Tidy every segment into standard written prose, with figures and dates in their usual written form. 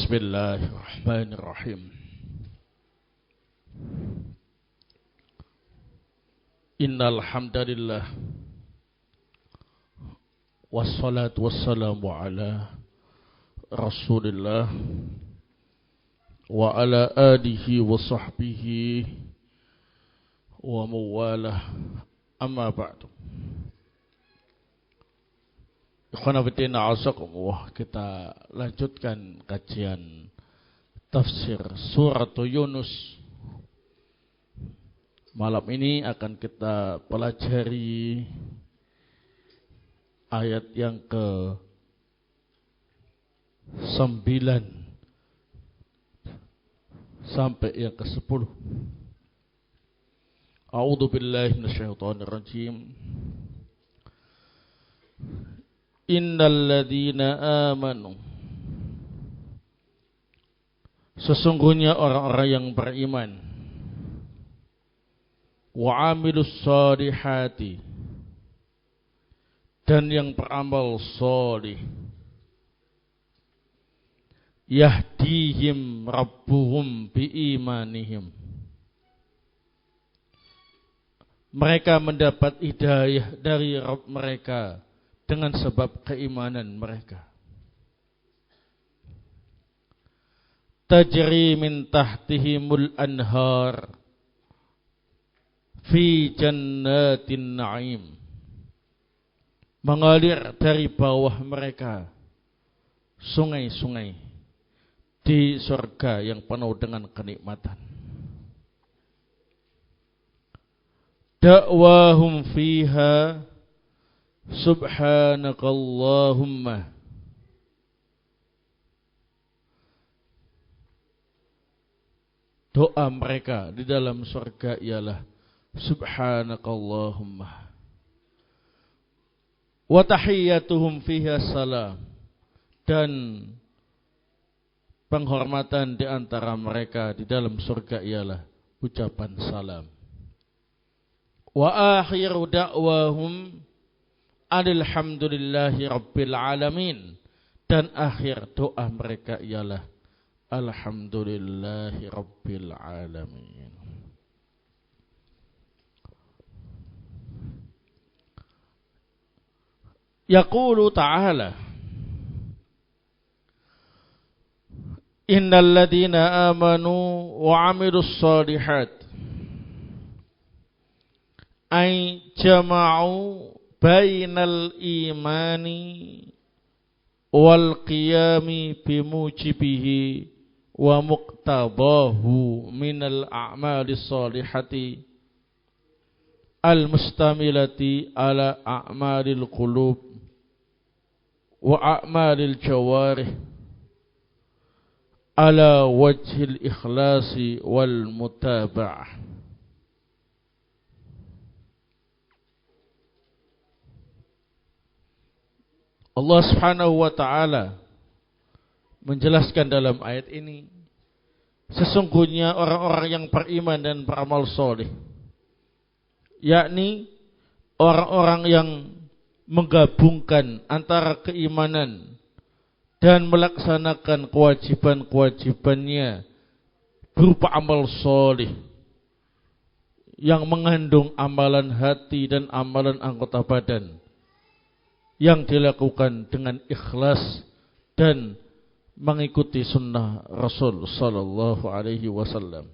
Bismillahirrahmanirrahim. Innal hamdalillah wassalatu wassalamu ala Rasulillah wa ala alihi wa sahbihi wa mawalah, amma ba'du. Ikhwana fillah, azakumullah, kita lanjutkan kajian tafsir surat Yunus. Malam ini akan kita pelajari ayat yang ke-9 sampai yang ke-10. A'udzu billahi minasyaitonir rajim. Innal ladzina amanu, sesungguhnya orang-orang yang beriman, wa amilus solihati, dan yang beramal solih, yahdihim rabbuhum biimanihim, mereka mendapat hidayah dari Rabb mereka dengan sebab keimanan mereka. Tajri min tahtihimul anhar fi jannatin na'im, mengalir dari bawah mereka sungai-sungai di surga yang penuh dengan kenikmatan. Da'wahum fiha subhanakallahumma, doa mereka di dalam surga ialah subhanakallahumma, wa tahiyyatuhum fiha salam, dan penghormatan di antara mereka di dalam surga ialah ucapan salam. Wa akhiru da'wahum alhamdulillahi rabbil alamin, dan akhir doa mereka ialah alhamdulillahi rabbil alamin. Yaqulu ta'ala, innal ladzina amanu wa 'amilus shalihat ay jama'u bainal imani wal qiyami bimujibihi wa muqtadahu minal a'malis salihati al mustamilati ala a'malil qulub wa a'malil jawarih ala wajhil ikhlasi wal mutaba'ah. Allah Subhanahu wa ta'ala menjelaskan dalam ayat ini, sesungguhnya orang-orang yang beriman dan beramal soleh, yakni orang-orang yang menggabungkan antara keimanan dan melaksanakan kewajiban-kewajibannya berupa amal soleh yang mengandung amalan hati dan amalan anggota badan, yang dilakukan dengan ikhlas dan mengikuti sunnah Rasul sallallahu alaihi wasallam.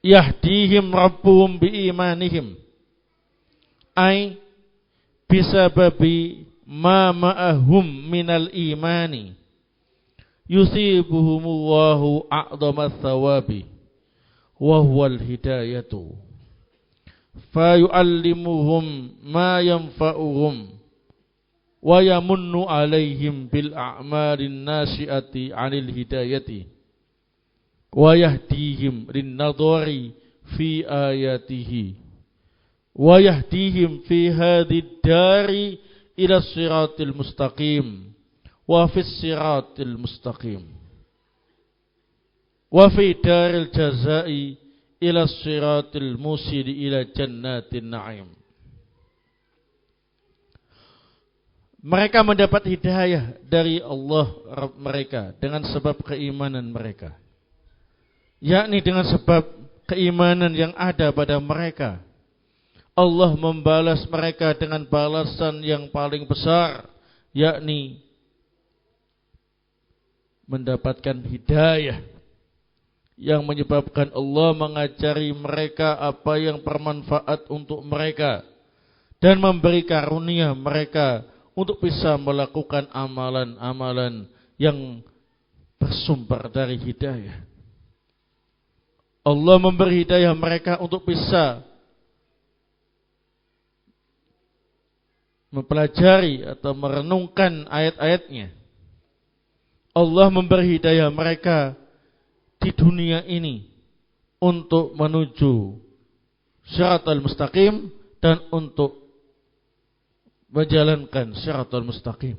Yahdihim rabbuhum biimanihim, ay bisababi ma ma'ahum minal imani yusibuhumullahu a'dhamat thawabi wa huwal hidayatu, fayu'allimuhum ma yanfa'uhum wa yamunnu alaihim bil a'malin nasi'ati 'anil hidayati wa yahdihim lin nadhari fi ayatihi wa yahdihim fi hadhid dari ila siratil mustaqim wa fis siratil mustaqim wa fi daril jazai ila siratil musili ila jannatin na'im. Mereka mendapat hidayah dari Allah Rabb mereka dengan sebab keimanan mereka, yakni dengan sebab keimanan yang ada pada mereka. Allah membalas mereka dengan balasan yang paling besar, yakni mendapatkan hidayah yang menyebabkan Allah mengajari mereka apa yang bermanfaat untuk mereka dan memberi karunia mereka untuk bisa melakukan amalan-amalan yang bersumber dari hidayah. Allah memberi hidayah mereka untuk bisa mempelajari atau merenungkan ayat-ayatnya. Allah memberi hidayah mereka di dunia ini untuk menuju Shiratal Mustaqim dan untuk menjalankan Shiratal Mustaqim.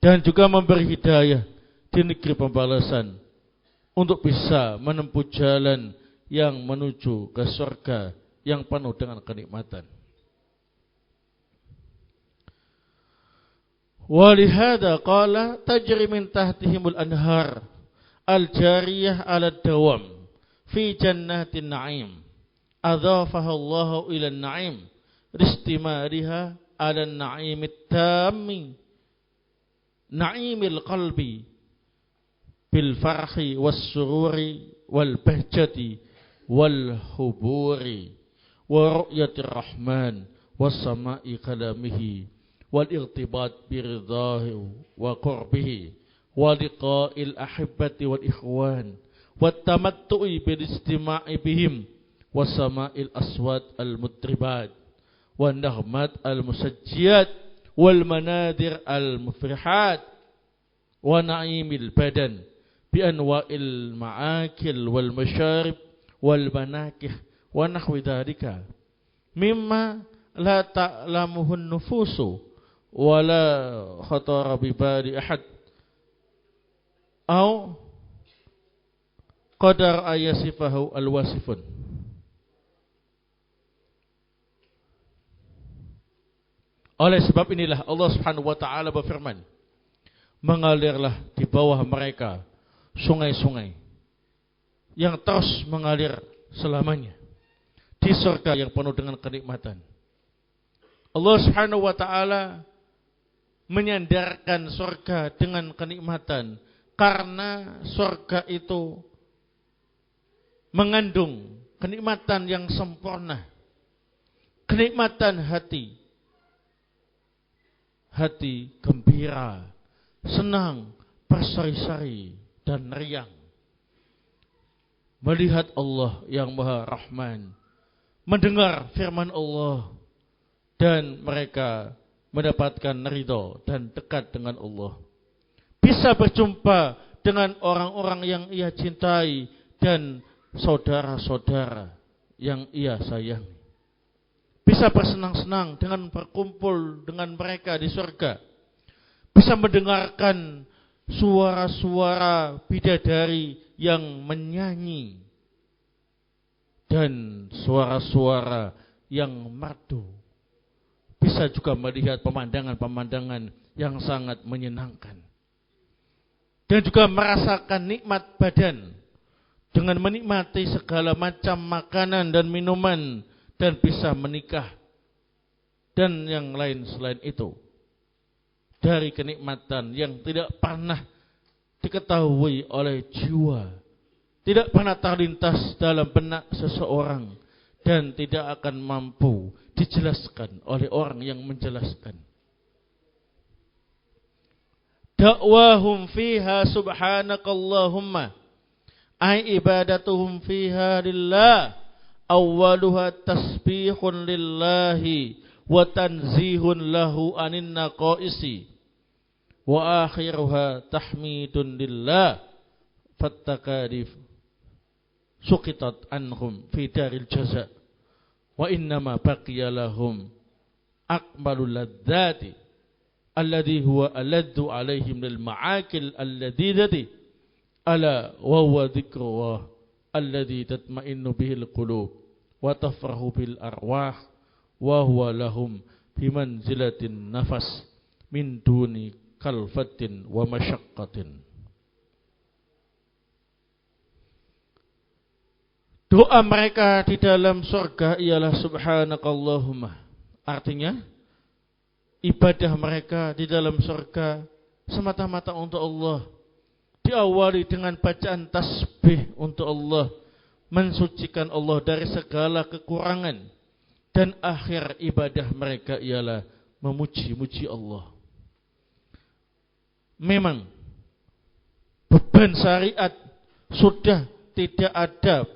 Dan juga memberi hidayah di negeri pembalasan untuk bisa menempuh jalan yang menuju ke surga yang penuh dengan kenikmatan. Walihada qala tajri min tahtihimul anhar al-jariyah ala dawam fi jannatin na'im adhafaha Allahu ila an-na'im ristimariha ala an-na'im at-tammi na'imil qalbi bil farhi was sururi wal bahjati wal huburi wa ru'yatir rahman was sama'i kalamihi والارتباط برضاه وقربه ولقاء الأحبة والإخوان والتمتع بالاستماع بهم وسماع الأصوات المطربات والنغمات المسجيات والمناظر المفرحات ونعيم البدن بأنواع المعاكل والمشارب والمناكح ونحو ذلك مما لا تعلمه النفوس ولا خطر ببال أحد أو قدر أن يصفه الواصفون. Oleh sebab inilah Allah Subhanahu wa taala berfirman, mengalirlah di bawah mereka sungai-sungai yang terus mengalir selamanya di surga yang penuh dengan kenikmatan. Allah Subhanahu wa taala menyandarkan surga dengan kenikmatan karena surga itu mengandung kenikmatan yang sempurna, kenikmatan hati gembira, senang, berseri-seri dan riang melihat Allah yang Maha Rahman, mendengar firman Allah, dan mereka mendapatkan ridha dan dekat dengan Allah. Bisa berjumpa dengan orang-orang yang ia cintai dan saudara-saudara yang ia sayangi. Bisa bersenang-senang dengan berkumpul dengan mereka di surga. Bisa mendengarkan suara-suara bidadari yang menyanyi dan suara-suara yang merdu. Bisa juga melihat pemandangan-pemandangan yang sangat menyenangkan. Dan juga merasakan nikmat badan dengan menikmati segala macam makanan dan minuman dan bisa menikah dan yang lain selain itu. Dari kenikmatan yang tidak pernah diketahui oleh jiwa, tidak pernah terlintas dalam benak seseorang dan tidak akan mampu dijelaskan oleh orang yang menjelaskan. Da'wahum fiha subhanakallahumma ay ibadatuhum fiha lillah awwaluha tasbihun lillahi wa tanzihun lahu anin naqaisi wa akhiruha tahmidun lillah fattakarif suqitat anhum fi daril jaza wa innama baqiya lahum akmalul ladzati alladhi huwa aladdu alaihim lil ma'akil alladhi ala wa huwa dzikrullah alladhi tatma'innu bihil qulub wa tafrahu bil arwah wa huwa lahum bimanzilatin nafas min duni kalfatin wa masyaqqatin. Doa mereka di dalam surga ialah subhanakallahumma. Artinya ibadah mereka di dalam surga semata-mata untuk Allah. Diawali dengan bacaan tasbih untuk Allah, mensucikan Allah dari segala kekurangan, dan akhir ibadah mereka ialah memuji-muji Allah. Memang beban syariat sudah tidak ada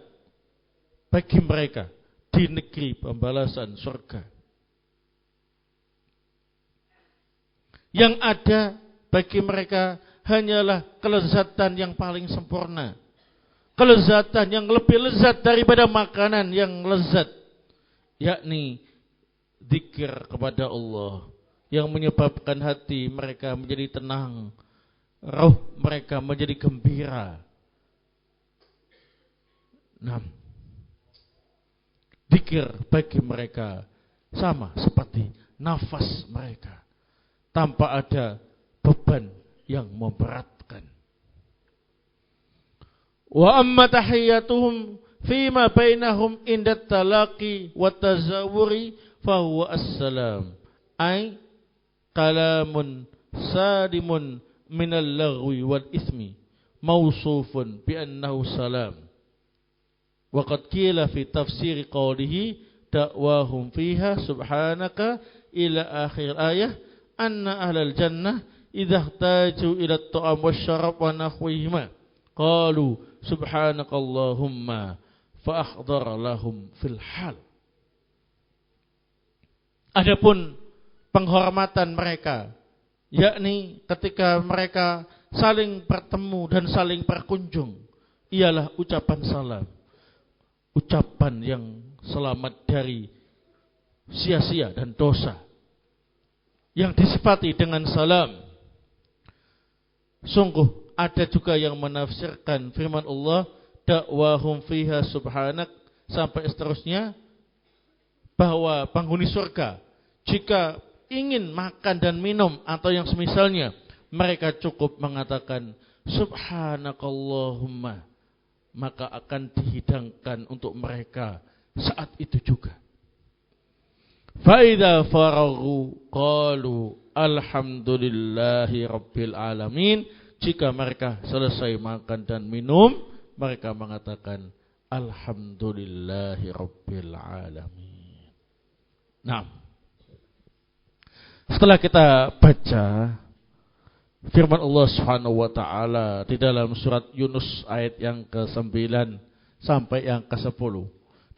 bagi mereka di negeri pembalasan surga. Yang ada bagi mereka hanyalah kelezatan yang paling sempurna. Kelezatan yang lebih lezat daripada makanan yang lezat. Yakni zikir kepada Allah. Yang menyebabkan hati mereka menjadi tenang. Roh mereka menjadi gembira. 6. Zikir bagi mereka sama seperti nafas mereka. Tanpa ada beban yang memberatkan. Wa amma tahiyyatuhum fima bainahum indat talaqi wa tazawuri fahuwa assalam. Ay kalamun sadimun minal lagwi wal ismi mausufun bi annahu salam. Wa qad qila fi tafsir qawlihi da'wahum fiha subhanaka ila akhir ayah anna ahlal jannah idza ihtaju ila at-ta'am wasyarab wa nahwihima qalu subhanakallahumma fa akhdara lahum fil hal. Adapun penghormatan mereka, yakni ketika mereka saling bertemu dan saling berkunjung, ialah ucapan salam, ucapan yang selamat dari sia-sia dan dosa, yang disifati dengan salam. Sungguh ada juga yang menafsirkan firman Allah da'wahum fiha subhanak sampai seterusnya, bahwa penghuni surga jika ingin makan dan minum atau yang semisalnya, mereka cukup mengatakan subhanakallahumma, maka akan dihidangkan untuk mereka saat itu juga. Fa'idha faraghu qalu alhamdulillahi rabbil alamin. Jika mereka selesai makan dan minum, mereka mengatakan alhamdulillahi rabbil alamin. Nah, setelah kita baca firman Allah Subhanahu wa taala di dalam surat Yunus ayat yang ke-9 sampai yang ke-10,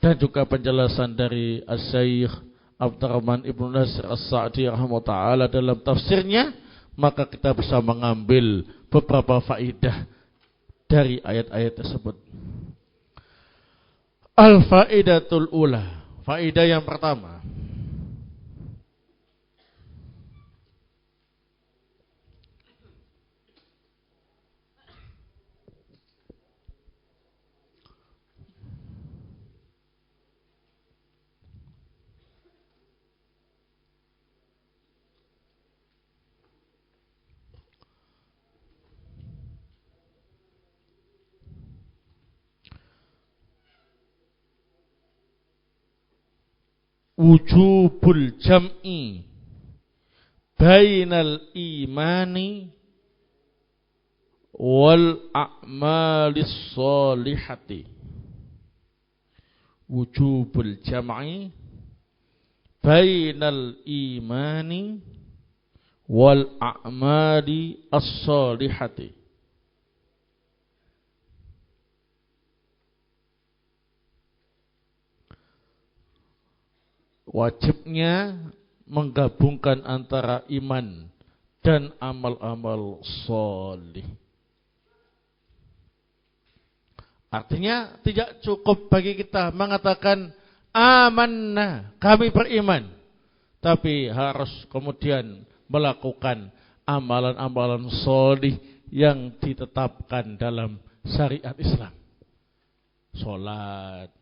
dan juga penjelasan dari Asy-Syaikh Abdurrahman Ibnu Nasir As-Sa'di rahimahullah taala dalam tafsirnya, maka kita bisa mengambil beberapa faidah dari ayat-ayat tersebut. Al-faidatul ula, faidah yang pertama, wujubul jam'i bainal imani wal a'malis solihati. Wujubul jam'i bainal imani wal a'mali as-solihati. Wajibnya menggabungkan antara iman dan amal-amal solih. Artinya tidak cukup bagi kita mengatakan amanna, kami beriman, tapi harus kemudian melakukan amalan-amalan solih yang ditetapkan dalam syariat Islam. Salat,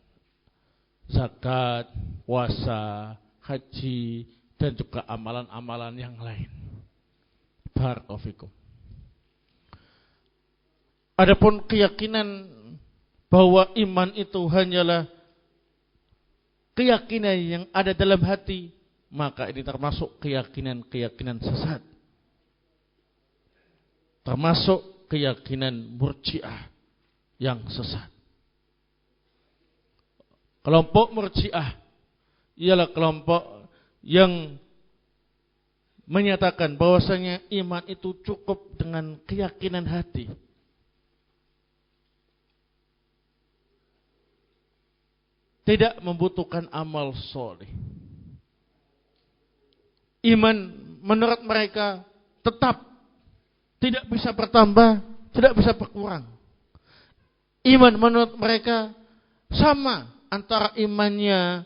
zakat, puasa, haji, dan juga amalan-amalan yang lain. Barakallahu fikum. Adapun keyakinan bahwa iman itu hanyalah keyakinan yang ada dalam hati, maka ini termasuk keyakinan-keyakinan sesat. Termasuk keyakinan Murji'ah yang sesat. Kelompok Murji'ah ialah kelompok yang menyatakan bahwasanya iman itu cukup dengan keyakinan hati. Tidak membutuhkan amal soleh. Iman menurut mereka tetap tidak bisa bertambah, tidak bisa berkurang. Iman menurut mereka sama antara imannya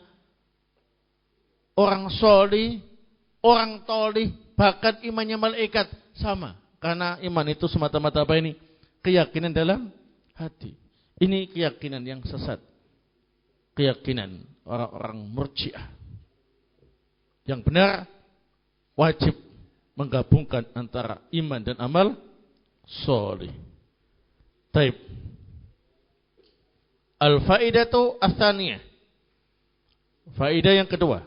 orang soleh, orang toleh, bahkan imannya malaikat sama. Karena iman itu semata-mata apa ini? Keyakinan dalam hati. Ini keyakinan yang sesat. Keyakinan orang-orang Murji'ah. Yang benar wajib menggabungkan antara iman dan amal soleh. Taib. Al-faidatu ats-tsaniyah. Faidah yang kedua.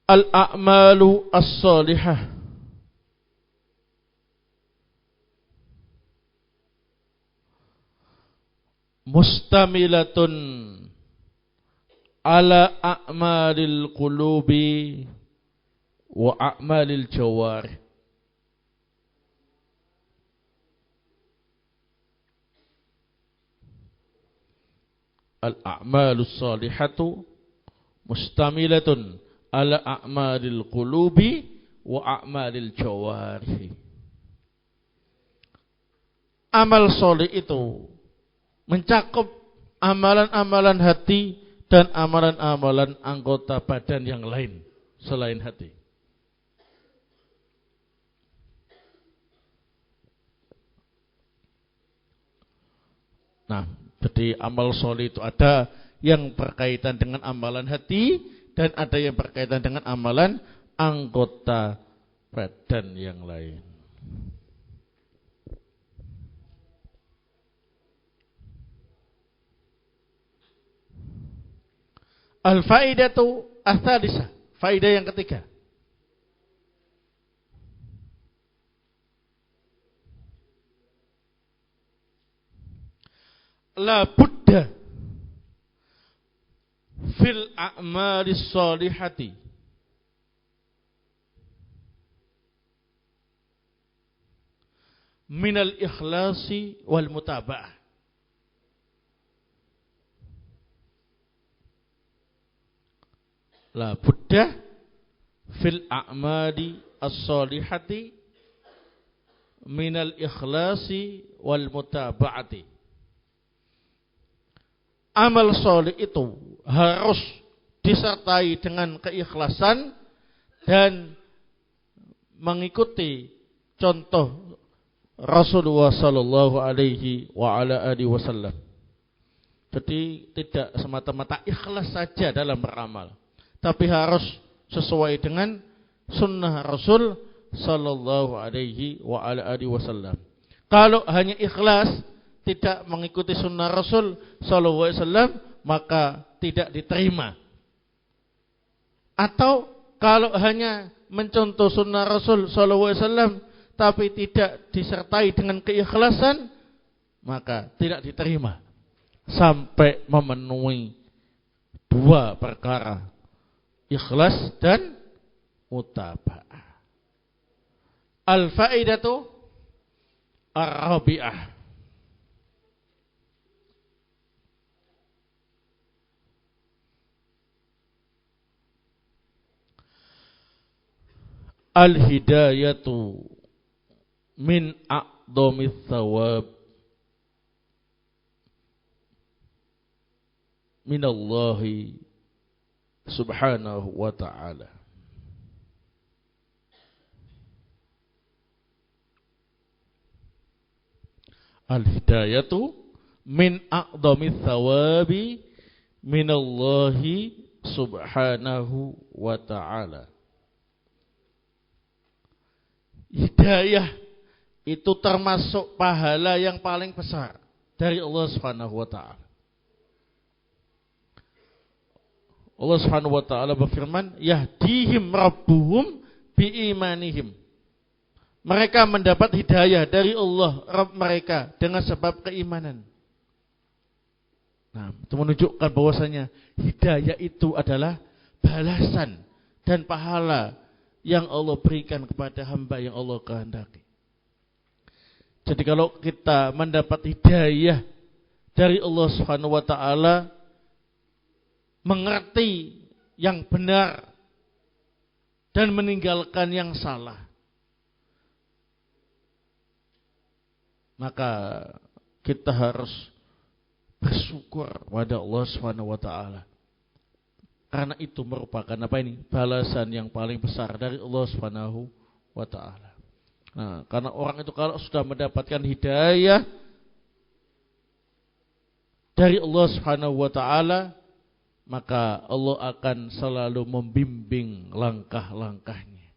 Al-a'malu as-salihah mustamilatun ala a'malil qulubi wa a'malil jawarih. Al-a'malu as-salihatu mustamilatun ala a'malil qulubi wa a'malil jawarih. Amal soleh itu mencakup amalan-amalan hati dan amalan-amalan anggota badan yang lain selain hati. Nah, jadi amal soleh itu ada yang berkaitan dengan amalan hati dan ada yang berkaitan dengan amalan anggota badan yang lain. Al-faidatu ats-tsalisah. Faidah yang ketiga. La budda fil a'malis shalihati minal ikhlasi wal mutaba'ah. La budda fil a'mali as-salihati minal ikhlasi wal mutaba'ati. Amal soleh itu harus disertai dengan keikhlasan dan mengikuti contoh Rasulullah sallallahu alaihi wa ala alihi wasallam. Jadi tidak semata-mata ikhlas saja dalam beramal, tapi harus sesuai dengan sunnah Rasul sallallahu alaihi wa ala alihi wasallam. Kalau hanya ikhlas tidak mengikuti sunnah Rasul sallallahu alaihi wasallam, maka tidak diterima. Atau kalau hanya mencontoh sunnah Rasul sallallahu alaihi wasallam tapi tidak disertai dengan keikhlasan, maka tidak diterima sampai memenuhi dua perkara, ikhlas dan mutaba'ah. Al-faidatu ar-rabi'ah. Al-hidayatu min a'dhamit thawab minallahi subhanahu wa ta'ala. Al-hidayatu min a'dhamit thawabi minallahi subhanahu wa ta'ala. Hidayah itu termasuk pahala yang paling besar dari Allah Subhanahu wa ta'ala. Allah Subhanahu wa ta'ala berfirman, yahdihim rabbuhum biimanihim. Mereka mendapat hidayah dari Allah Rabb mereka dengan sebab keimanan. Nah, itu menunjukkan bahwasanya hidayah itu adalah balasan dan pahala yang Allah berikan kepada hamba yang Allah kehendaki. Jadi kalau kita mendapat hidayah dari Allah Subhanahu wa ta'ala, mengerti yang benar dan meninggalkan yang salah, maka kita harus bersyukur pada Allah Subhanahu wa ta'ala. Karena itu merupakan balasan yang paling besar dari Allah Subhanahu wa ta'ala. Nah, karena orang itu kalau sudah mendapatkan hidayah dari Allah Subhanahu wa ta'ala, maka Allah akan selalu membimbing langkah-langkahnya.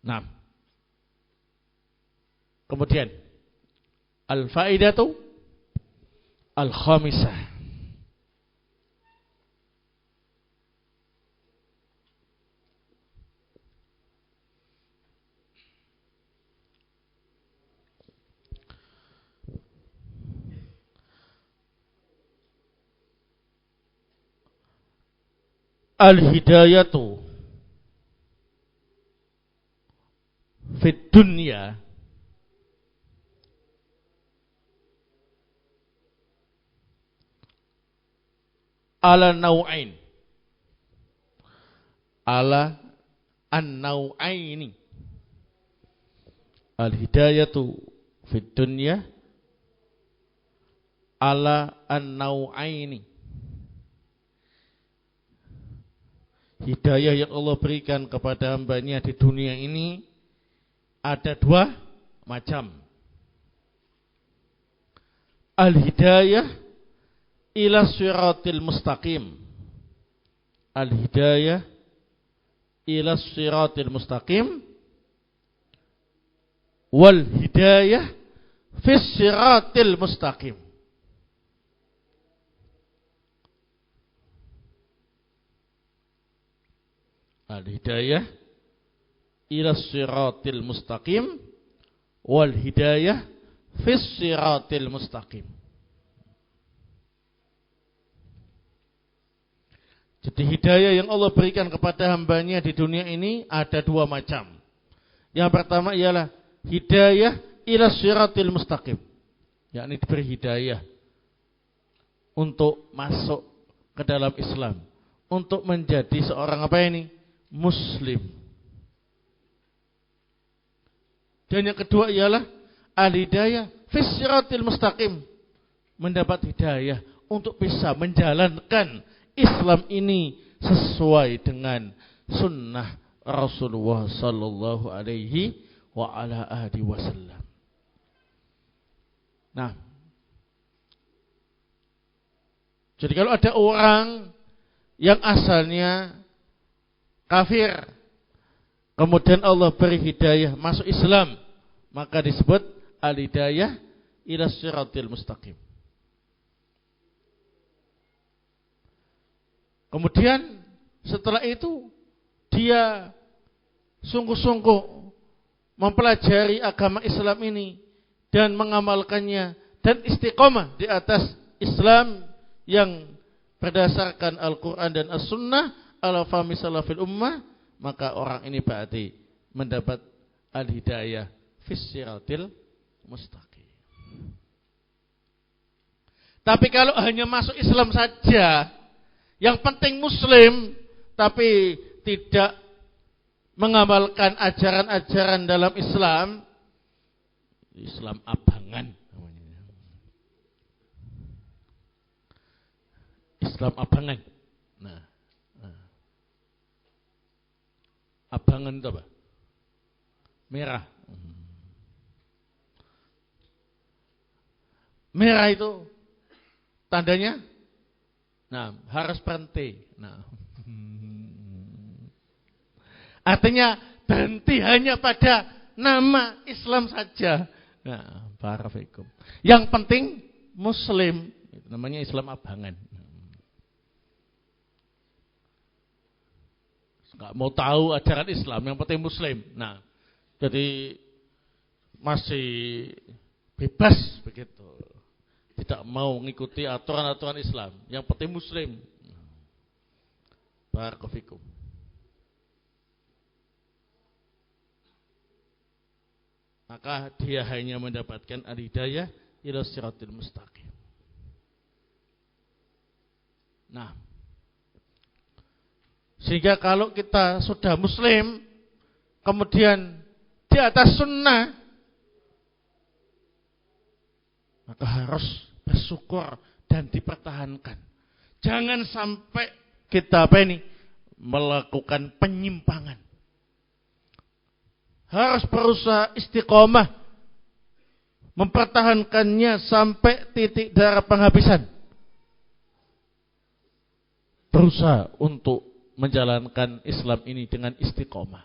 Nah, kemudian al-faidatu al-khamisah. Al-hidayatu fid dunya ala nau'ain, ala an-nau'aini. Al-hidayatu fid dunya ala an-nau'aini. Hidayah yang Allah berikan kepada hambanya di dunia ini ada dua macam. Al-hidayah ila siratil mustaqim. Al-hidayah ila siratil mustaqim wal hidayah fis siratil mustaqim. Al-hidayah ila siratil mustaqim wal hidayah fis siratil mustaqim. Jadi hidayah yang Allah berikan kepada hambanya di dunia ini ada dua macam. Yang pertama ialah hidayah ila siratil mustaqim, yakni diberi hidayah untuk masuk ke dalam Islam, untuk menjadi seorang Muslim. Dan yang kedua ialah al-hidayah fis siratil mustaqim, mendapat hidayah untuk bisa menjalankan Islam ini sesuai dengan sunnah Rasulullah sallallahu alaihi wa ala alihi wasallam. Nah, jadi kalau ada orang yang asalnya kafir, kemudian Allah beri hidayah masuk Islam, maka disebut al-hidayah ila siratil mustaqim. Kemudian setelah itu dia sungguh-sungguh mempelajari agama Islam ini dan mengamalkannya dan istiqomah di atas Islam yang berdasarkan Al-Quran dan As-Sunnah ala fahmi salafil ummah, maka orang ini berarti mendapat al-hidayah fis siratil mustaqim. Tapi kalau hanya masuk Islam saja, yang penting Muslim, tapi tidak mengamalkan ajaran-ajaran dalam Islam, Islam abangan namanya. Islam abangan. Nah, abangan itu apa? Merah. merah itu tandanya, harus berhenti. Artinya berhenti hanya pada nama Islam saja. Barakallahu. Yang penting Muslim, itu namanya Islam abangan. Nggak mau tahu ajaran Islam, yang penting Muslim. Jadi masih bebas begitu. Tidak mau mengikuti aturan-aturan Islam, yang penting Muslim. Barakallahu. Maka dia hanya mendapatkan al-hidayah ila siratil mustaqim. Sehingga kalau kita sudah Muslim, kemudian di atas sunnah, maka harus bersyukur dan dipertahankan. Jangan sampai kita melakukan penyimpangan. Harus berusaha istiqomah, mempertahankannya sampai titik darah penghabisan. Berusaha untuk menjalankan Islam ini dengan istiqomah,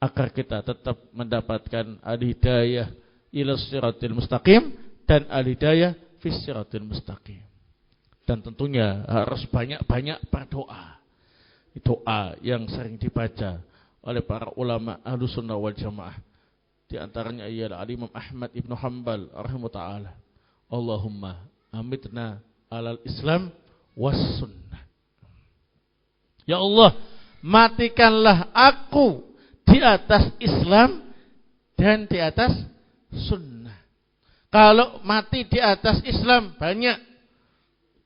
agar kita tetap mendapatkan al-hidayah ila siratil mustaqim dan al-hidayah fis siratil mustaqim. Dan tentunya harus banyak-banyak berdoa. Doa yang sering dibaca oleh para ulama Ahlus Sunnah wal Jamaah. Di antaranya ialah Imam Ahmad Ibn Hanbal rahimahullah ta'ala. Allahumma amitna alal Islam was sunnah. Ya Allah, matikanlah aku di atas Islam dan di atas sunnah. Kalau mati di atas Islam banyak,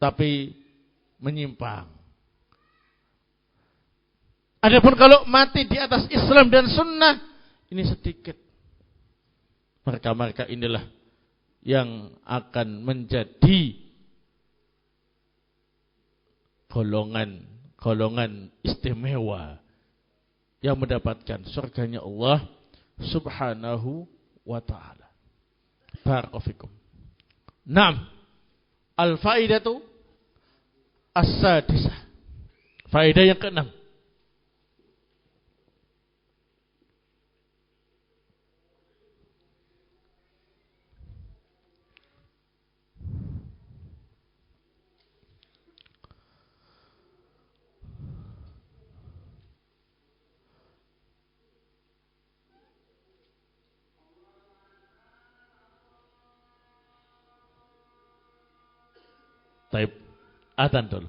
tapi menyimpang. Adapun kalau mati di atas Islam dan sunnah, ini sedikit. Mereka-mereka inilah yang akan menjadi golongan istimewa yang mendapatkan surganya Allah Subhanahu wa ta'ala. Barakallahu fikum. Al-faidatu as-sadisah. Faedah yang keenam. Taib, adzan dulu.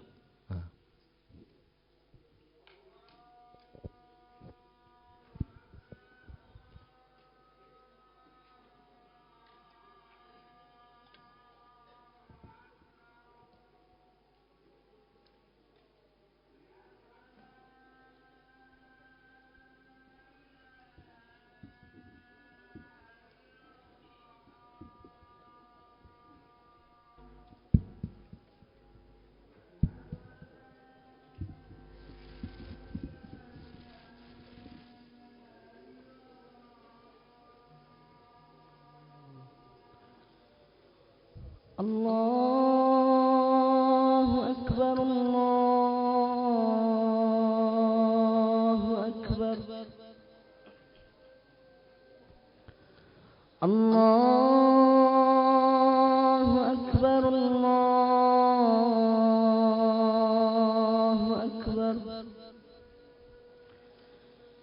Allahu Akbar, Allahu Akbar, Allahu Akbar, Allahu Akbar.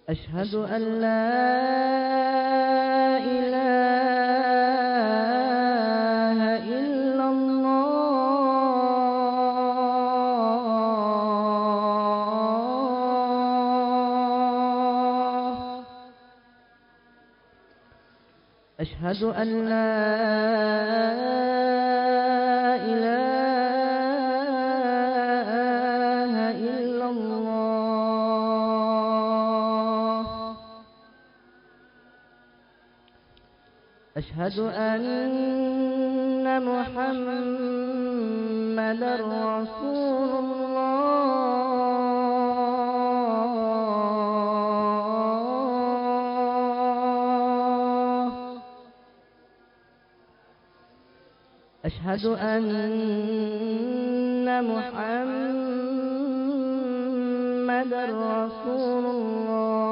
Asyhadu an la أشهد أن لا إله إلا الله أشهد أن محمدا رسول الله أشهد أن محمد رسول الله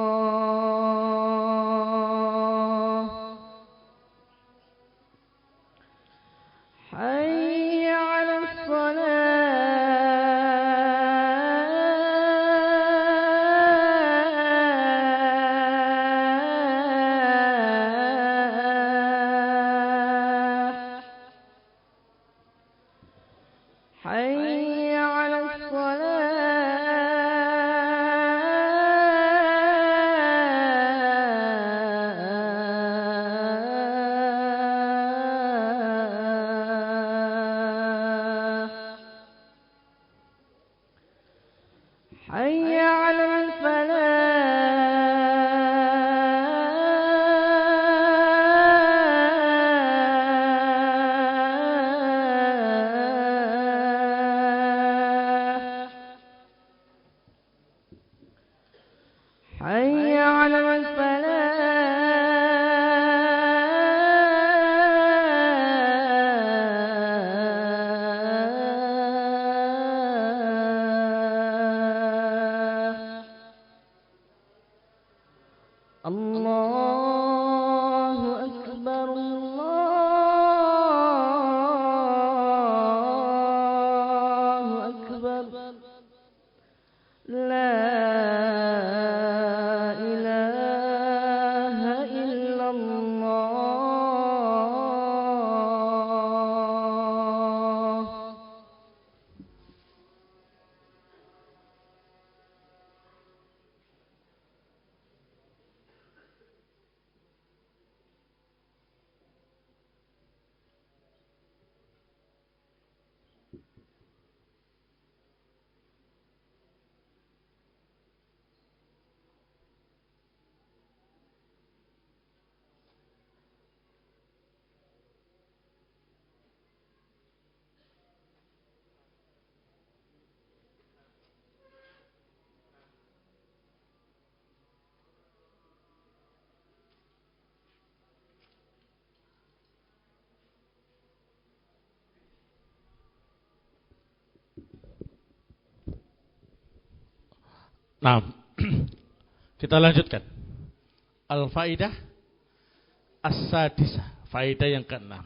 حي على الصلاة حي على الصلاة حي على الفلاح حي على الفلاح الله أكبر الله أكبر لا إله إلا الله Nah, kita lanjutkan. Al-faidah as-sadisah, faidah yang ke-6.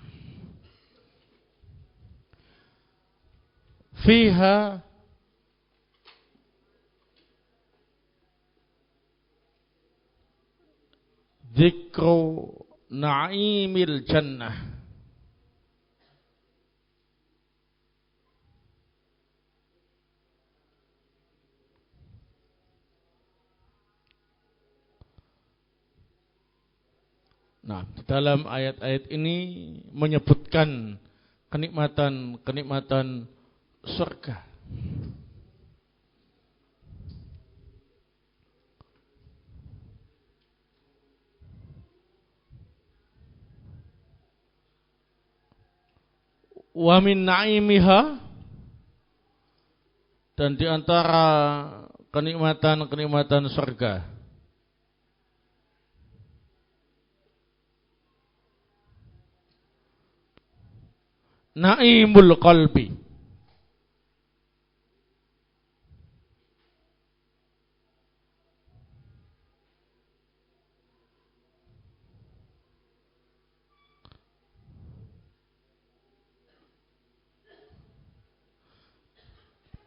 Fiha dzikru na'imil jannah. Nah, di dalam ayat-ayat ini menyebutkan kenikmatan-kenikmatan surga. Wa min na'imiha, dan di antara kenikmatan-kenikmatan surga, na'imul qalbi,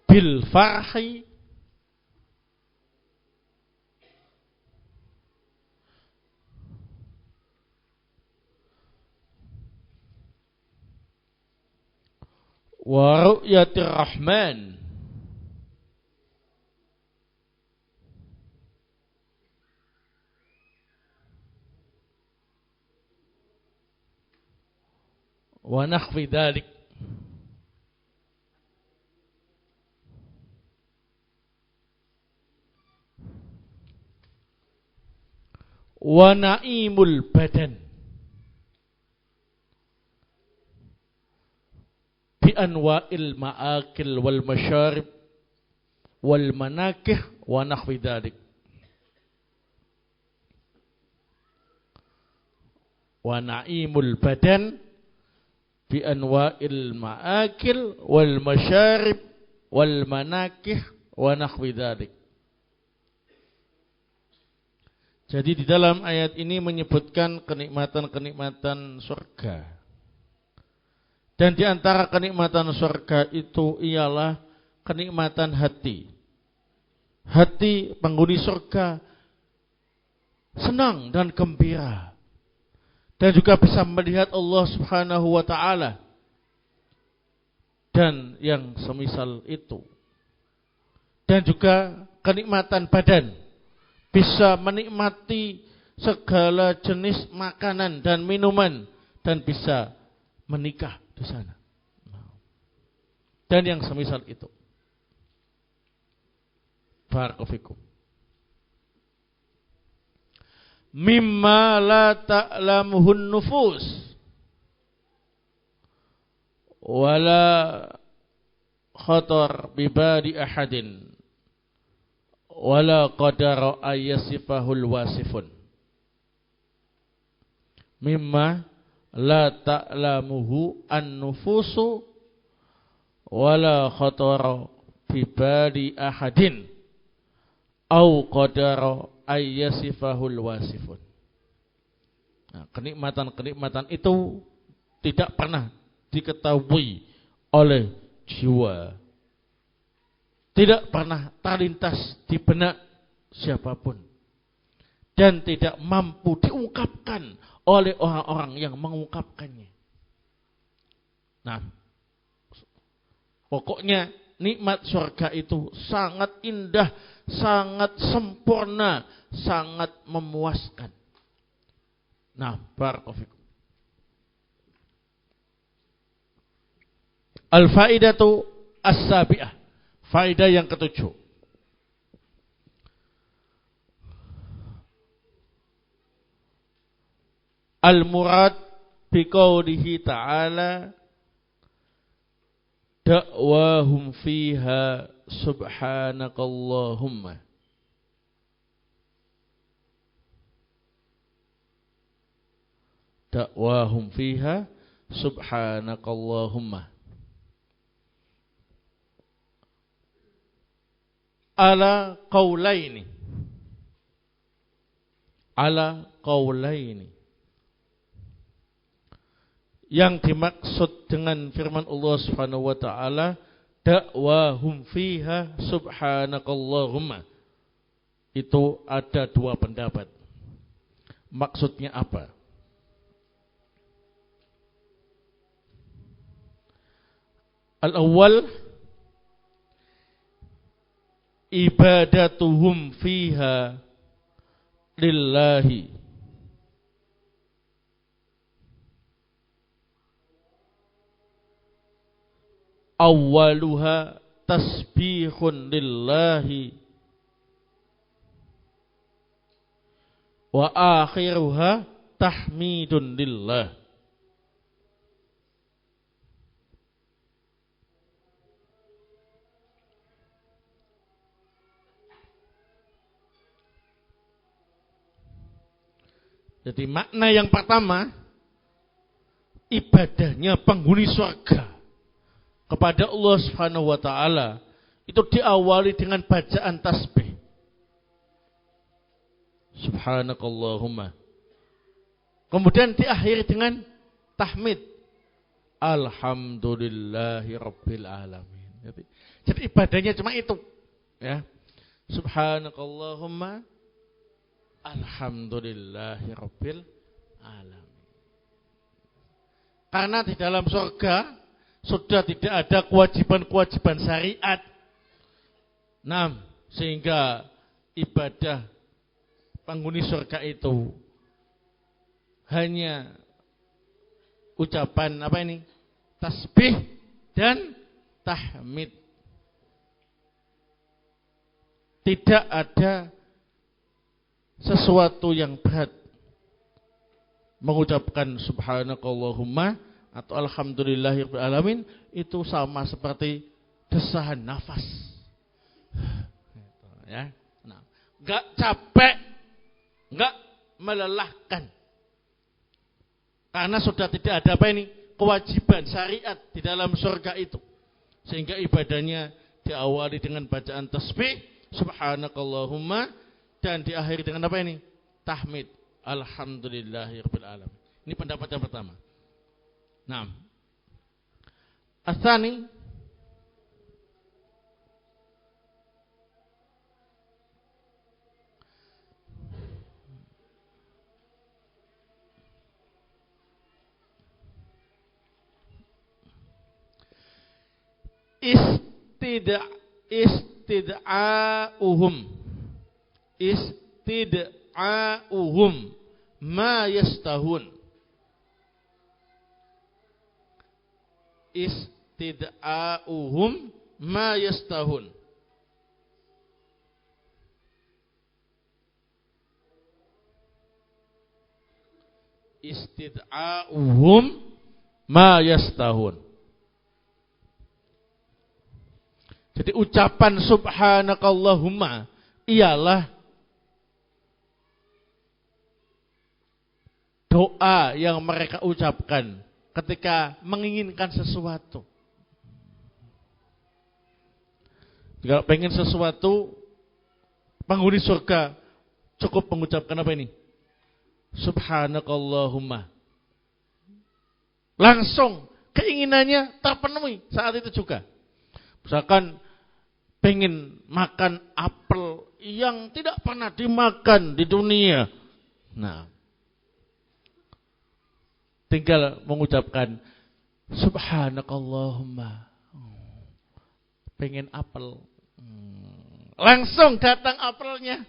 bil farhi wa ru'yatir rahman, wa nakhwi dzalik, wa na'imul badan bi anwa'il ma'akil wal masyarib wal manakih wa nakhwi dzalik, wa na'imul badan bi anwa'il ma'akil wal masyarib wal manakih wa nahwi dzalik. Jadi di dalam ayat ini menyebutkan kenikmatan-kenikmatan surga. Dan di antara kenikmatan surga itu ialah kenikmatan hati. Hati penghuni surga senang dan gembira. Dan juga bisa melihat Allah Subhanahu wa ta'ala. Dan yang semisal itu. Dan juga kenikmatan badan. Bisa menikmati segala jenis makanan dan minuman. Dan bisa menikah di sana. Dan yang semisal itu. Barakallahu. Mimma la ta'lamuhun nufus wala khatar bibadi ahadin wala qadara ayyasifahul wasifun. Mimma la ta'lamuhu an-nufusu wala khatara bibadi ahadin au qadara ayyasifahul wasifun. Nah, kenikmatan-kenikmatan itu tidak pernah diketahui oleh jiwa. Tidak pernah terlintas di benak siapapun. Dan tidak mampu diungkapkan oleh orang-orang yang mengungkapkannya. Nah, pokoknya nikmat surga itu sangat indah, sangat sempurna, sangat memuaskan. Nah, barakallahu. Al-faidatu as-sabi'ah. Faidah yang ketujuh. Al-murad biqaulihi ta'ala da'wahum fiha subhanakallahumma. Da'wahum fiha subhanakallahumma. Ala qaulaini. Ala qaulaini. Yang dimaksud dengan firman Allah Subhanahu wa taala da'wahum fiha subhanakallahumma, itu ada dua pendapat. Maksudnya apa? Al-awwal, ibadatuhum fiha lillahi awwaluha tasbihun lillahi wa akhiruha tahmidun lillah. Jadi makna yang pertama, ibadahnya penghuni surga kepada Allah Subhanahu wa taala itu diawali dengan bacaan tasbih. Subhanakallahumma. Kemudian diakhiri dengan tahmid. Alhamdulillahi rabbil alamin. Jadi ibadahnya cuma itu, ya. Subhanakallahumma alhamdulillahi rabbil alamin. Karena di dalam surga sudah tidak ada kewajiban-kewajiban syariat. Nah, sehingga ibadah penghuni surga itu hanya ucapan apa ini? Tasbih dan tahmid. Tidak ada sesuatu yang berat. Mengucapkan subhanakallahumma atau alhamdulillahirabbil alamin itu sama seperti desahan nafas. Ya. Nah, enggak capek, enggak melelahkan. Karena sudah tidak ada apa ini? kewajiban syariat di dalam surga itu. Sehingga ibadahnya diawali dengan bacaan tasbih, subhanakallahumma, dan diakhiri dengan apa ini? Tahmid, alhamdulillahirabbil alamin. Ini pendapat yang pertama. Nah, asani istid'a'uhum ma yastahun. Istid'a'uhum ma yastahun. Istid'a'uhum ma yastahun. Jadi ucapan subhanakallahumma ialah doa yang mereka ucapkan ketika menginginkan sesuatu. Kalau pengen sesuatu, penghuni surga cukup mengucapkan apa ini? Subhanakallahumma. Langsung keinginannya terpenuhi saat itu juga. Misalkan pengen makan apel yang tidak pernah dimakan di dunia. Nah, tinggal mengucapkan subhanakallahumma. Pengen apel. Langsung datang apelnya.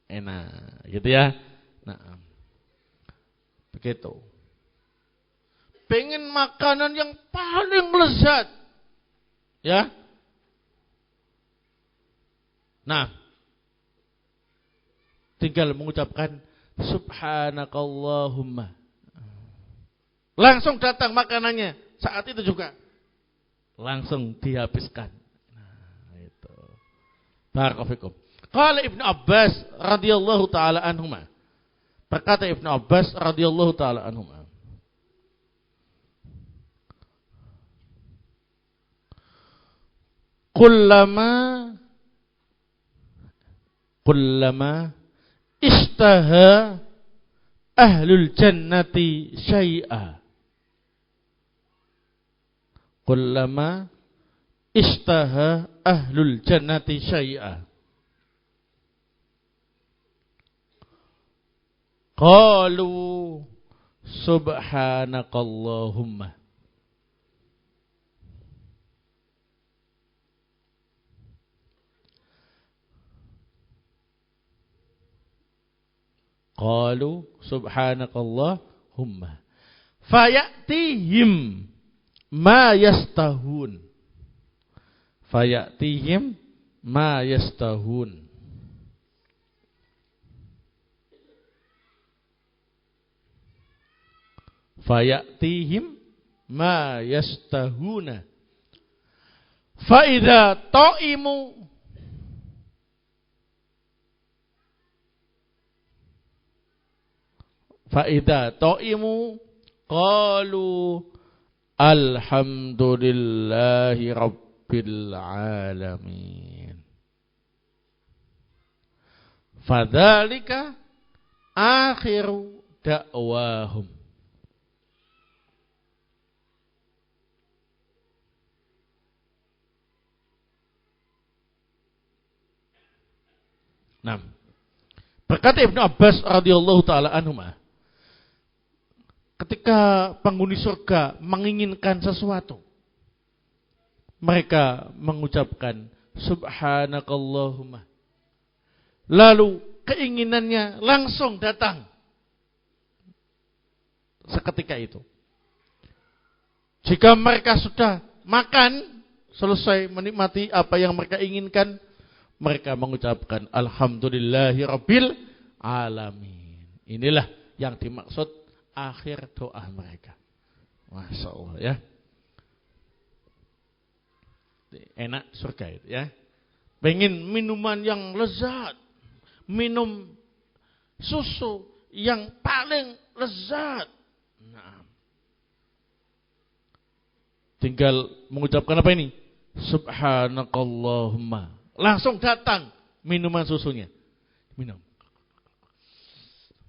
Enak, gitu ya. Nah, begitu. Pengen makanan yang paling lezat. Ya. Nah, tinggal mengucapkan subhanakallahumma. Langsung datang makanannya saat itu juga. Langsung dihabiskan. Nah, itu. Barakallahu fikum. Qala Ibnu Abbas radhiyallahu taala anhuma. Berkata Ibnu Abbas radhiyallahu taala anhuma. Kullama ishtaha ahlul jannati syai'a. Kullama ishtaha ahlul jannati syai'a. Qalu subhanakallahumma. Qalu subhanakallahumma. Fayatihim ma yastahun. Fayatihim ma yastahun. Fayatihim ma yastahuna. Faidha ta'imu Fa'idha ta'imu qalu alhamdulillahi rabbil alamin. Fadzalika akhiru da'wahum. Nah, berkata Ibnu Abbas radhiyallahu taala anhuma, ketika penghuni surga menginginkan sesuatu, mereka mengucapkan subhanakallahumma. Lalu keinginannya langsung datang seketika itu. Jika mereka sudah makan, selesai menikmati apa yang mereka inginkan, mereka mengucapkan alhamdulillahi rabbil alamin. Inilah yang dimaksud akhir doa mereka. Masya Allah ya. Enak surga itu ya. Pengen minuman yang lezat, minum susu yang paling lezat. Nah, tinggal mengucapkan apa ini? Subhanakallahumma. Langsung datang minuman susunya. Minum.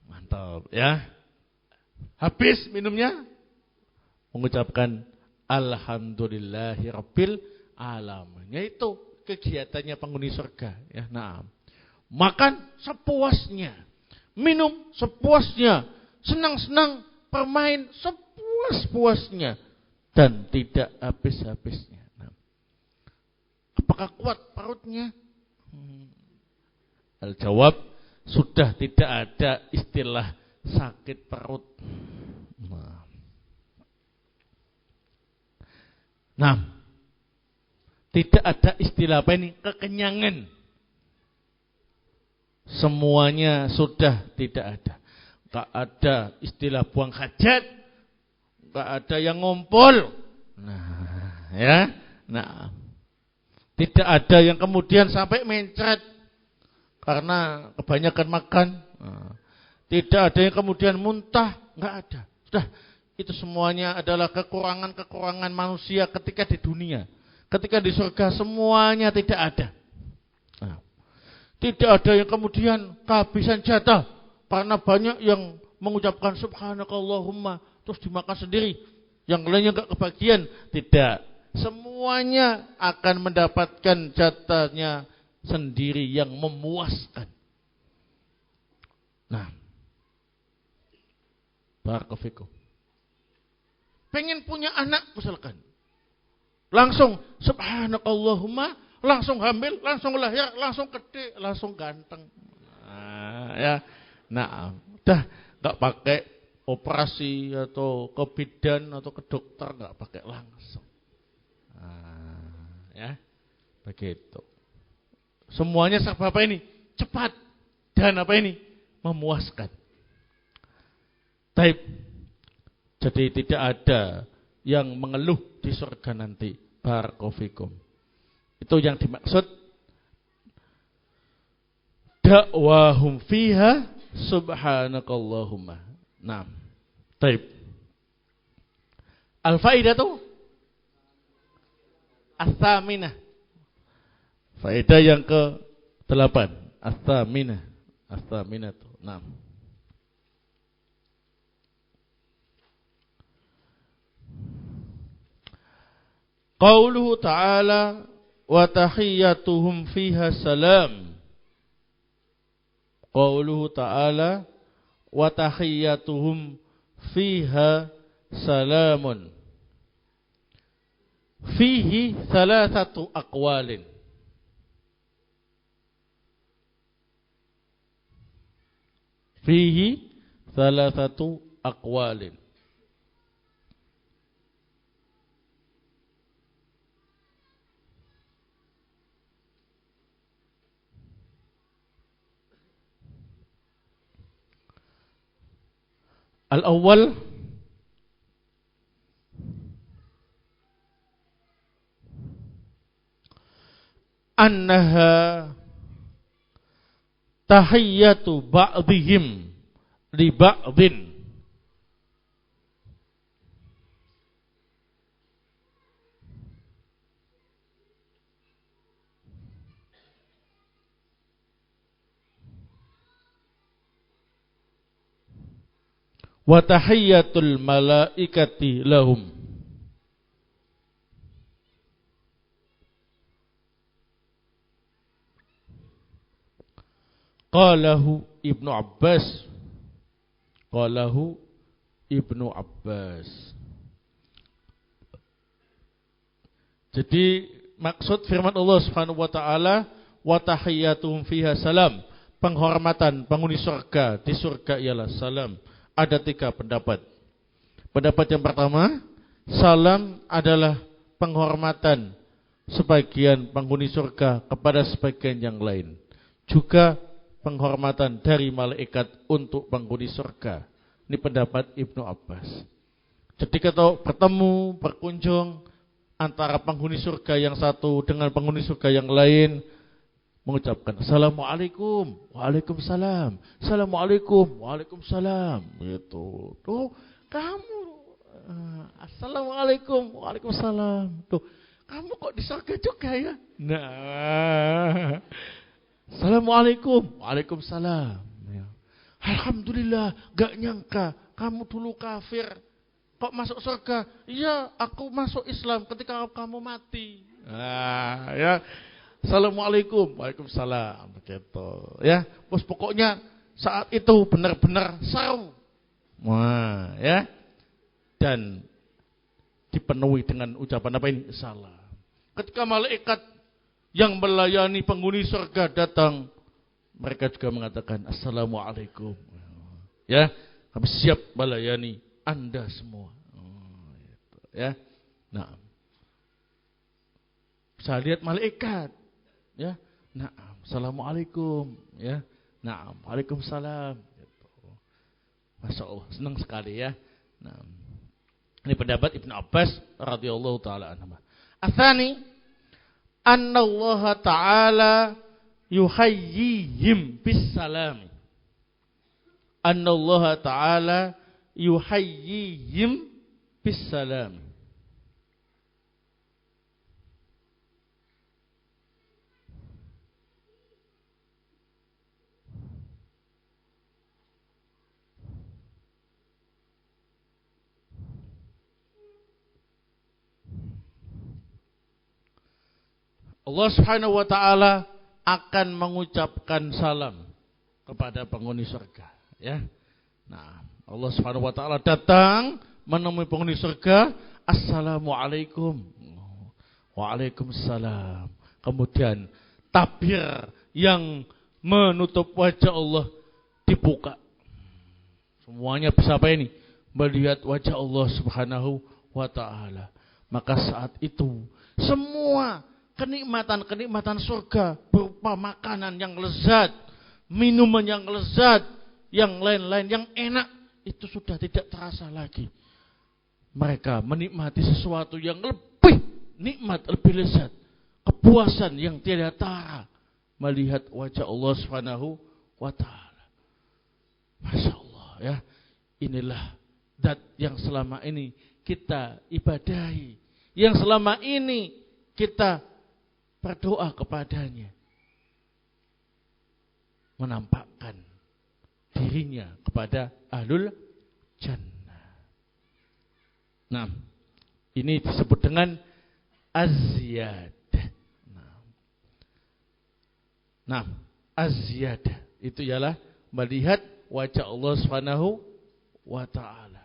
Mantap ya. Habis minumnya mengucapkan alhamdulillahirabbil alamin. Yaitu kegiatannya penghuni surga ya. Nah, makan sepuasnya, minum sepuasnya, senang-senang bermain sepuas-puasnya dan tidak habis-habisnya. Nah, apakah kuat perutnya? Al-jawab, sudah tidak ada istilah sakit perut. Nah, tidak ada istilah apa ini? Kekenyangan. Semuanya sudah tidak ada. Tak ada istilah buang hajat. Tak ada yang ngumpul. Nah, ya. Nah, tidak ada yang kemudian sampai mencret karena kebanyakan makan. Nah, tidak ada yang kemudian muntah. Enggak ada. Sudah, itu semuanya adalah kekurangan-kekurangan manusia ketika di dunia. Ketika di surga semuanya tidak ada. Nah, tidak ada yang kemudian kehabisan jatah karena banyak yang mengucapkan subhanakallahumma terus dimakan sendiri, yang lainnya enggak kebagian. Tidak, semuanya akan mendapatkan jatahnya sendiri yang memuaskan. Nah, barakallahu fikum. Pengen punya anak misalkan, langsung subhanakallahumma, langsung hamil, langsung lahir, langsung gede, langsung ganteng. Nah, ya. Nah, udah enggak pakai operasi atau ke bidan atau ke dokter, enggak pakai langsung. Nah, ya. Begitu. Semuanya serba apa ini? Cepat dan apa ini? Memuaskan. Taib. Jadi tidak ada yang mengeluh di surga nanti. Barakallahu fikum. Itu yang dimaksud dakwahum fiha subhanakallahumma. Nah, taib. Al-faidatu as-saminah. Faedah yang ke-8. As-saminah. As-saminatu. Nah. Qauluhu ta'ala wa tahiyyatuhum fiha salam. Qauluhu ta'ala wa tahiyyatuhum fiha salamun. Fihi thalathatu aqwalin. Fihi thalathatu aqwalin. Al-awwal annaha tahiyyatu ba'dihim li ba'din. Wa tahiyyatul malaikati lahum. Qalahu Ibnu Abbas. Qalahu Ibnu Abbas. Jadi maksud firman Allah Subhanahu wa taala, wa tahiyyatuhum fiha salam, penghormatan penghuni surga di surga ialah salam. Ada 3 pendapat. Pendapat yang pertama, salam adalah penghormatan sebagian penghuni surga kepada sebagian yang lain. Juga penghormatan dari malaikat untuk penghuni surga. Ini pendapat Ibnu Abbas. Jadi kalau bertemu, berkunjung antara penghuni surga yang satu dengan penghuni surga yang lain, mengucapkan Assalamualaikum, Waalaikumsalam, Assalamualaikum, Waalaikumsalam. Gitu. Tuh, kamu Assalamualaikum. Waalaikumsalam. Tuh, kamu kok di surga juga ya? Nah. Assalamualaikum. Waalaikumsalam. Ya. Alhamdulillah, gak nyangka kamu dulu kafir. Kok masuk surga? Iya, aku masuk Islam ketika kamu mati. Nah, ya. Assalamualaikum. Waalaikumsalam. Begitu. Ya, bos pokoknya saat itu benar-benar seru. Wah, ya. Dan dipenuhi dengan ucapan apa ini? Salam. Ketika malaikat yang melayani penghuni surga datang, mereka juga mengatakan Assalamualaikum. Ya, kami siap melayani Anda semua. Ya. Nah. Bisa lihat malaikat. Ya. Nah, Assalamualaikum, ya. Nah, Waalaikumsalam. Masya Allah, senang sekali ya. Nah, ini pendapat Ibnu Abbas radhiyallahu taala anhu. Atsani anna Allah taala yuhayyihim bis salam. Anna Allah taala yuhayyihim bis salam. Allah Subhanahu wa taala akan mengucapkan salam kepada penghuni surga, ya. Nah, Allah Subhanahu wa taala datang menemui penghuni surga, Assalamualaikum. Waalaikumsalam. Kemudian tabir yang menutup wajah Allah dibuka. Semuanya bisa apa ini? Melihat wajah Allah Subhanahu wa taala. Maka saat itu semua kenikmatan-kenikmatan surga berupa makanan yang lezat, minuman yang lezat, yang lain-lain yang enak itu sudah tidak terasa lagi. Mereka menikmati sesuatu yang lebih nikmat, lebih lezat, kepuasan yang tiada tara melihat wajah Allah Subhanahu wa taala. Masya Allah ya. Inilah zat yang selama ini kita ibadahi, yang selama ini kita berdoa kepadanya, menampakkan dirinya kepada ahlul jannah. Nah, ini disebut dengan az-ziyadah. Nah, az-ziyadah itu ialah melihat wajah Allah Subhanahu wa taala.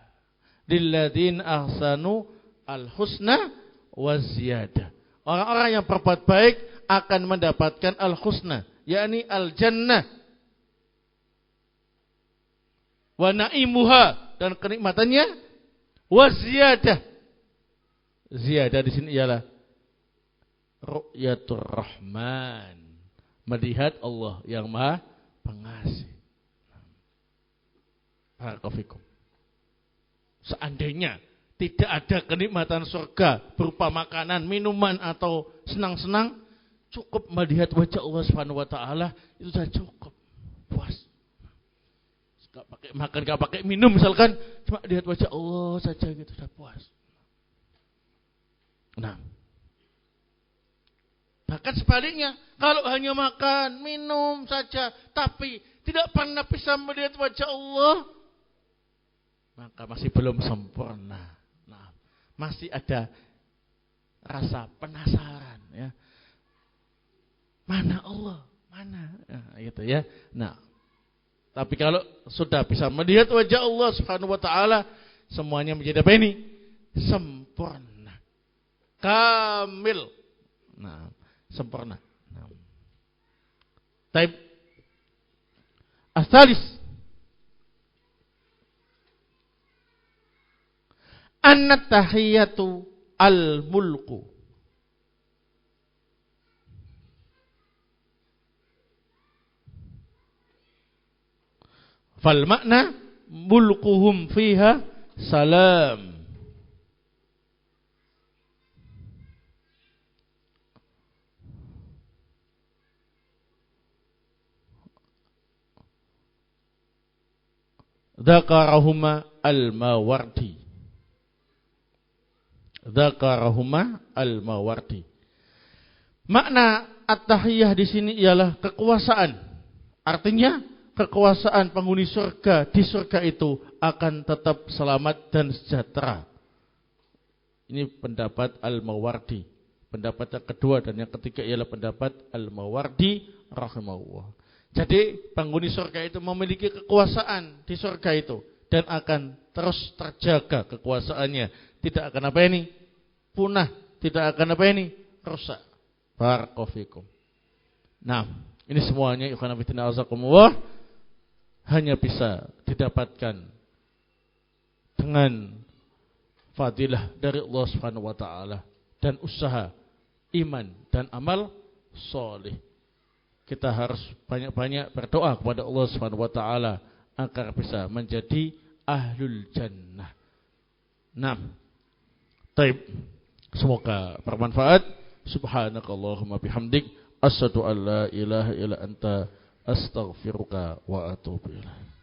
Lilladzina ahsanu al-husna wa ziyadah. Orang-orang yang berbuat baik akan mendapatkan al-husna, yakni al-jannah. Wa na'imuha, dan kenikmatannya, wa ziyadah. Ziyadah di sini ialah ru'yatur rahman, melihat Allah yang Maha Pengasih. Barakallahu. Seandainya tidak ada kenikmatan surga berupa makanan, minuman atau senang-senang, cukup melihat wajah Allah Subhanahu wa taala itu sudah cukup. Puas. Enggak pakai makan, enggak pakai minum misalkan, cuma lihat wajah Allah saja gitu sudah puas. Nah, bahkan sebaliknya, kalau hanya makan, minum saja tapi tidak pernah bisa melihat wajah Allah, maka masih belum sempurna. Nah, masih ada rasa penasaran ya. Mana Allah? Mana? Nah, gitu ya. Nah, tapi kalau sudah bisa melihat wajah Allah Subhanahu wa taala, semuanya menjadi apa ini? Sempurna. Kamil. Nah, sempurna. Nah. Taib. Asalis. An-tahiyatu al-mulku. Fal makna mulkuhum fiha salam. Dzakarahuma al-Mawardi. Dzakarahuma Al-Mawardi. Makna at-tahiyah di sini ialah kekuasaan. Artinya kekuasaan penghuni surga di surga itu akan tetap selamat dan sejahtera. Ini pendapat Al-Mawardi. Pendapat yang kedua dan yang ketiga ialah pendapat Al-Mawardi rahimahullah. Jadi penghuni surga itu memiliki kekuasaan di surga itu dan akan terus terjaga kekuasaannya. Tidak akan apa ini? Punah. Tidak akan apa ini? Rusak. Barakallahu fikum. Nah, ini semuanya ikhwan fillah azakumullah hanya bisa didapatkan dengan fadilah dari Allah Subhanahu wa taala dan usaha iman dan amal soleh. Kita harus banyak-banyak berdoa kepada Allah Subhanahu wa taala agar bisa menjadi ahlul jannah. Nah, taib. Semoga bermanfaat. Subhanakallahumma bihamdik asyhadu an la ilaha illa anta astaghfiruka wa atubu ilaik.